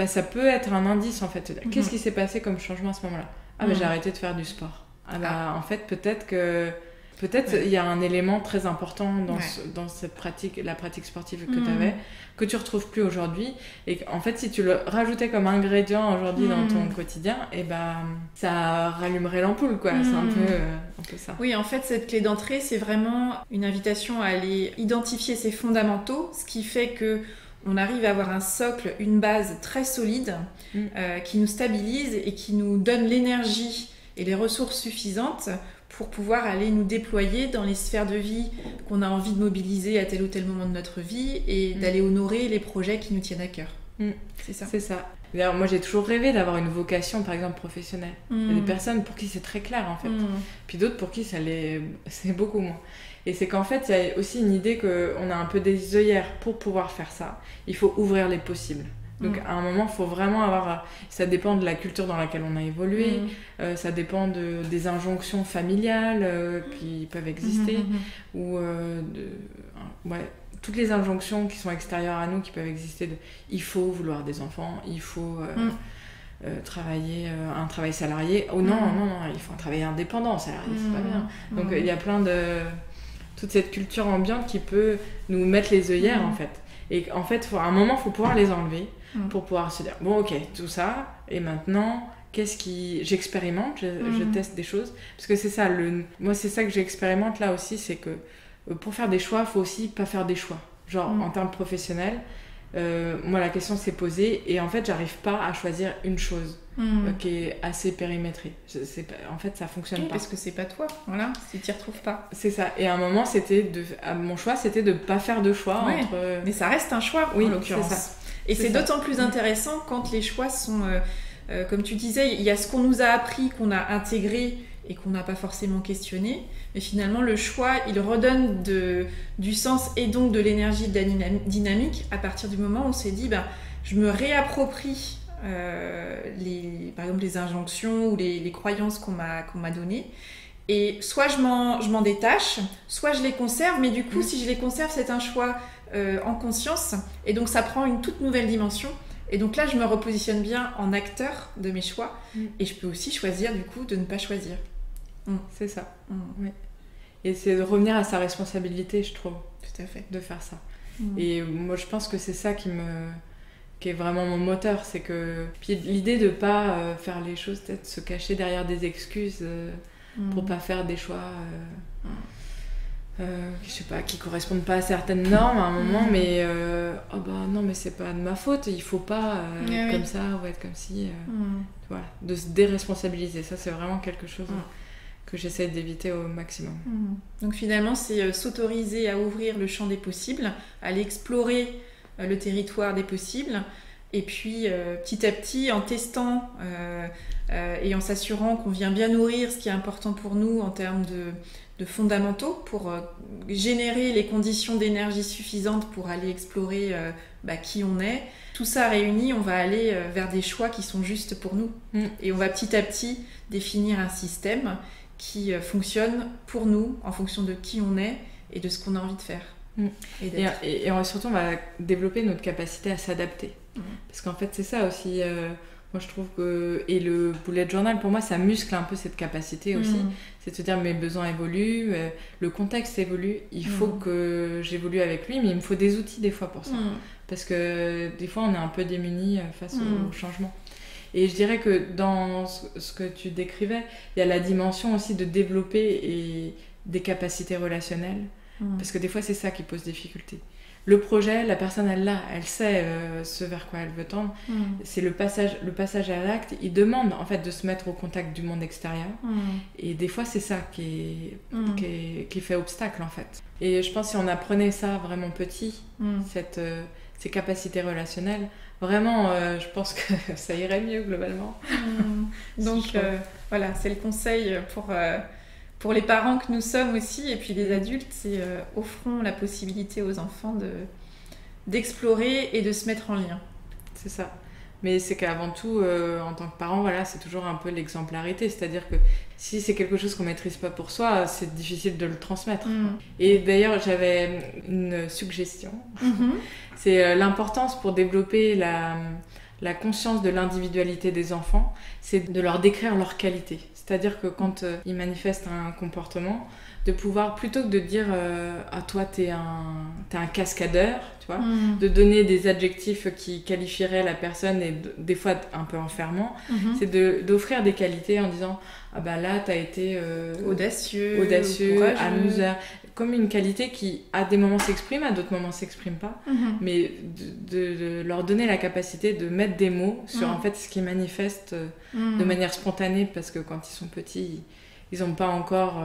ça peut être un indice en fait. Qu'est-ce qui s'est passé comme changement à ce moment-là? J'ai arrêté de faire du sport. En fait peut-être il y a un élément très important dans cette pratique, la pratique sportive que tu avais, que tu retrouves plus aujourd'hui, et en fait si tu le rajoutais comme ingrédient aujourd'hui dans ton quotidien, ça rallumerait l'ampoule quoi. C'est un peu ça. Oui, en fait cette clé d'entrée c'est vraiment une invitation à aller identifier ses fondamentaux, ce qui fait que on arrive à avoir un socle, une base très solide qui nous stabilise et qui nous donne l'énergie et les ressources suffisantes pour pouvoir aller nous déployer dans les sphères de vie qu'on a envie de mobiliser à tel ou tel moment de notre vie et d'aller honorer les projets qui nous tiennent à cœur. C'est ça. C'est ça. D'ailleurs, moi j'ai toujours rêvé d'avoir une vocation par exemple professionnelle. Il y a des personnes pour qui c'est très clair en fait, puis d'autres pour qui c'est beaucoup moins. Et c'est qu'en fait, il y a aussi une idée qu'on a un peu des œillères pour pouvoir faire ça. Il faut ouvrir les possibles. Donc à un moment, il faut vraiment avoir... Ça dépend de la culture dans laquelle on a évolué, ça dépend des injonctions familiales qui peuvent exister, ou toutes les injonctions qui sont extérieures à nous, qui peuvent exister. Il faut vouloir des enfants, il faut... travailler un travail salarié. Oh non, il faut un travail indépendant, salarié, c'est pas bien. Donc il y a plein de... toute cette culture ambiante qui peut nous mettre les œillères en fait. Et en fait, à un moment, il faut pouvoir les enlever pour pouvoir se dire, bon ok, tout ça, et maintenant, j'expérimente, je teste des choses. Parce que c'est ça, moi c'est ça que j'expérimente là aussi, c'est que pour faire des choix, il faut aussi pas faire des choix. Genre en termes professionnels, moi la question s'est posée et en fait j'arrive pas à choisir une chose qui est assez périmétrée. En fait ça fonctionne pas. Parce que c'est pas toi, voilà, si tu t'y retrouves pas. C'est ça. Et à un moment mon choix c'était de pas faire de choix entre... Mais ça reste un choix en l'occurrence. C'est ça. Et c'est d'autant plus intéressant quand les choix sont, comme tu disais, il y a ce qu'on nous a appris, qu'on a intégré et qu'on n'a pas forcément questionné, mais finalement le choix il redonne du sens et donc de l'énergie, de la dynamique à partir du moment où on s'est dit je me réapproprie par exemple les injonctions ou les croyances qu'on m'a données, et soit je m'en détache, soit je les conserve, mais du coup si je les conserve c'est un choix en conscience, et donc ça prend une toute nouvelle dimension. Et donc là, je me repositionne bien en acteur de mes choix, et je peux aussi choisir du coup de ne pas choisir. C'est ça. Ouais. Et c'est de revenir à sa responsabilité, je trouve. Tout à fait. De faire ça. Et moi, je pense que c'est ça qui est vraiment mon moteur, c'est que puis l'idée de pas faire les choses, peut-être se cacher derrière des excuses pour pas faire des choix. Je sais pas, qui correspondent pas à certaines normes à un moment, mais non, mais c'est pas de ma faute, il faut pas être comme ça ou être comme si. Voilà, de se déresponsabiliser, ça c'est vraiment quelque chose que j'essaie d'éviter au maximum. Donc finalement, c'est s'autoriser à ouvrir le champ des possibles, à aller explorer le territoire des possibles, et puis petit à petit, en testant et en s'assurant qu'on vient bien nourrir ce qui est important pour nous en termes de fondamentaux pour générer les conditions d'énergie suffisantes pour aller explorer qui on est. Tout ça réuni, on va aller vers des choix qui sont justes pour nous. Et on va petit à petit définir un système qui fonctionne pour nous en fonction de qui on est et de ce qu'on a envie de faire. Et surtout, on va développer notre capacité à s'adapter. Parce qu'en fait, c'est ça aussi... Moi, je trouve que... Et le bullet journal, pour moi, ça muscle un peu cette capacité aussi. C'est de se dire, mes besoins évoluent, le contexte évolue, il faut que j'évolue avec lui, mais il me faut des outils des fois pour ça. Parce que des fois, on est un peu démunis face au changement. Et je dirais que dans ce que tu décrivais, il y a la dimension aussi de développer des capacités relationnelles. Parce que des fois, c'est ça qui pose difficulté. Le projet, la personne, elle sait ce vers quoi elle veut tendre. C'est le passage à l'acte. Il demande en fait de se mettre au contact du monde extérieur. Et des fois, c'est ça qui fait obstacle en fait. Et je pense que si on apprenait ça vraiment petit, ces capacités relationnelles, vraiment, je pense que ça irait mieux globalement. Donc voilà, c'est le conseil pour les parents que nous sommes aussi, et puis les adultes, c'est offrons la possibilité aux enfants d'explorer et de se mettre en lien. C'est ça. Mais c'est qu'avant tout, en tant que parent, voilà, c'est toujours un peu l'exemplarité. C'est-à-dire que si c'est quelque chose qu'on ne maîtrise pas pour soi, c'est difficile de le transmettre. Et d'ailleurs, j'avais une suggestion. C'est l'importance pour développer la conscience de l'individualité des enfants, c'est de leur décrire leurs qualités. C'est-à-dire que quand ils manifestent un comportement, de pouvoir, plutôt que de dire ah toi t'es un cascadeur, tu vois, de donner des adjectifs qui qualifieraient la personne et des fois un peu enfermant, c'est d'offrir des qualités en disant ah bah là t'as été audacieux, courageux, amuseur, comme une qualité qui à des moments s'exprime, à d'autres moments s'exprime pas, mais de leur donner la capacité de mettre des mots sur en fait ce qu'ils manifestent de manière spontanée, parce que quand ils sont petits ils n'ont pas encore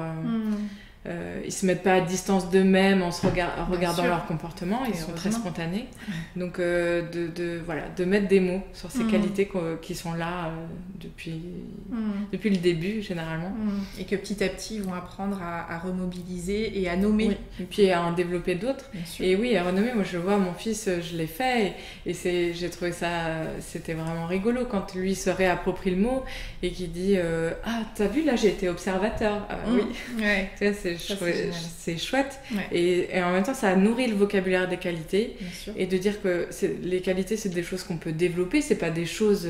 ils se mettent pas à distance d'eux-mêmes en se regardant leur comportement, ils sont très spontanés. Donc de mettre des mots sur ces qualités qui sont là depuis le début généralement. Et que petit à petit ils vont apprendre à remobiliser et à nommer. Et puis à en développer d'autres. Et oui, à renommer, moi je vois mon fils, je l'ai fait et j'ai trouvé ça, c'était vraiment rigolo quand lui se réapproprie le mot et qu'il dit ah t'as vu là j'ai été observateur. Oui. Ouais. Tu vois, c'est chouette. Et en même temps ça nourrit le vocabulaire des qualités, et de dire que les qualités c'est des choses qu'on peut développer, c'est pas des choses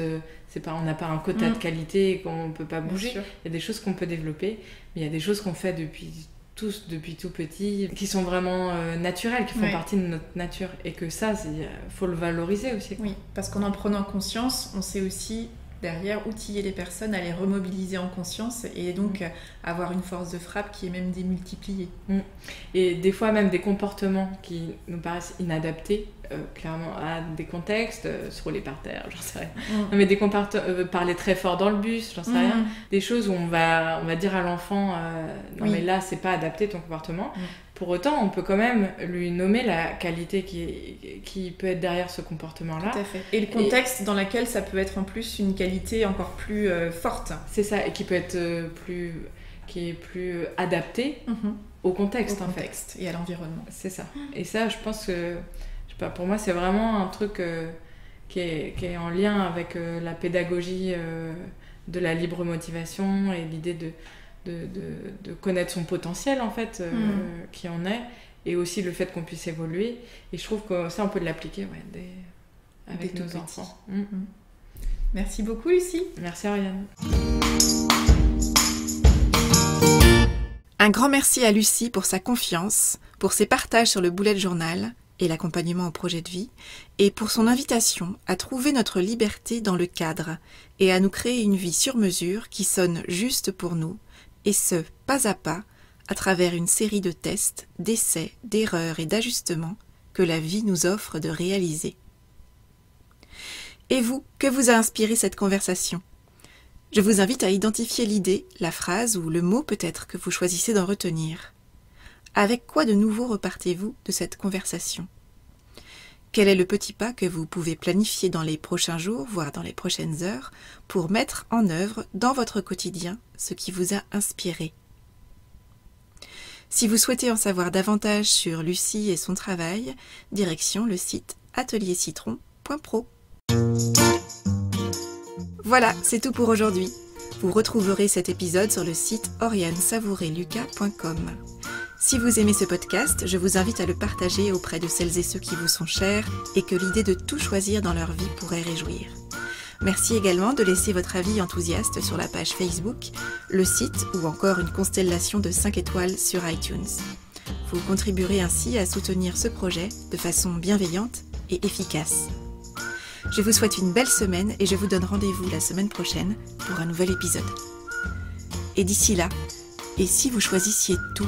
on n'a pas un quota de qualité qu'on peut pas bouger. Il y a des choses qu'on peut développer, mais il y a des choses qu'on fait depuis tout petit, qui sont vraiment naturelles, qui font partie de notre nature, et que ça faut le valoriser aussi. Oui, parce qu'en en prenant conscience, on sait aussi derrière outiller les personnes à les remobiliser en conscience et donc avoir une force de frappe qui est même démultipliée. Et des fois même des comportements qui nous paraissent inadaptés, clairement à des contextes, se rouler par terre, j'en sais rien. Non, mais des comportements, parler très fort dans le bus, j'en sais rien. Des choses où on va dire à l'enfant non mais là c'est pas adapté ton comportement. Pour autant, on peut quand même lui nommer la qualité qui peut être derrière ce comportement-là. Tout à fait. Et le contexte dans lequel ça peut être en plus une qualité encore plus forte. C'est ça, et qui peut être plus adapté au contexte, en fait. Et à l'environnement. C'est ça. Et ça, je pense que, je sais pas, pour moi, c'est vraiment un truc qui est en lien avec la pédagogie de la libre motivation et l'idée de connaître son potentiel en fait, qui en est, et aussi le fait qu'on puisse évoluer, et je trouve que ça on peut l'appliquer avec nos enfants. Merci beaucoup Lucie. Merci Ariane. Un grand merci à Lucie pour sa confiance, pour ses partages sur le bullet journal et l'accompagnement au projet de vie, et pour son invitation à trouver notre liberté dans le cadre et à nous créer une vie sur mesure qui sonne juste pour nous, et ce, pas à travers une série de tests, d'essais, d'erreurs et d'ajustements que la vie nous offre de réaliser. Et vous, que vous a inspiré cette conversation ? Je vous invite à identifier l'idée, la phrase ou le mot peut-être que vous choisissez d'en retenir. Avec quoi de nouveau repartez-vous de cette conversation ? Quel est le petit pas que vous pouvez planifier dans les prochains jours, voire dans les prochaines heures, pour mettre en œuvre dans votre quotidien ce qui vous a inspiré ? Si vous souhaitez en savoir davantage sur Lucie et son travail, direction le site ateliercitron.pro. Voilà, c'est tout pour aujourd'hui. Vous retrouverez cet épisode sur le site orianesavoureluca.com. Si vous aimez ce podcast, je vous invite à le partager auprès de celles et ceux qui vous sont chers et que l'idée de tout choisir dans leur vie pourrait réjouir. Merci également de laisser votre avis enthousiaste sur la page Facebook, le site ou encore une constellation de 5 étoiles sur iTunes. Vous contribuerez ainsi à soutenir ce projet de façon bienveillante et efficace. Je vous souhaite une belle semaine et je vous donne rendez-vous la semaine prochaine pour un nouvel épisode. Et d'ici là, et si vous choisissiez tout ?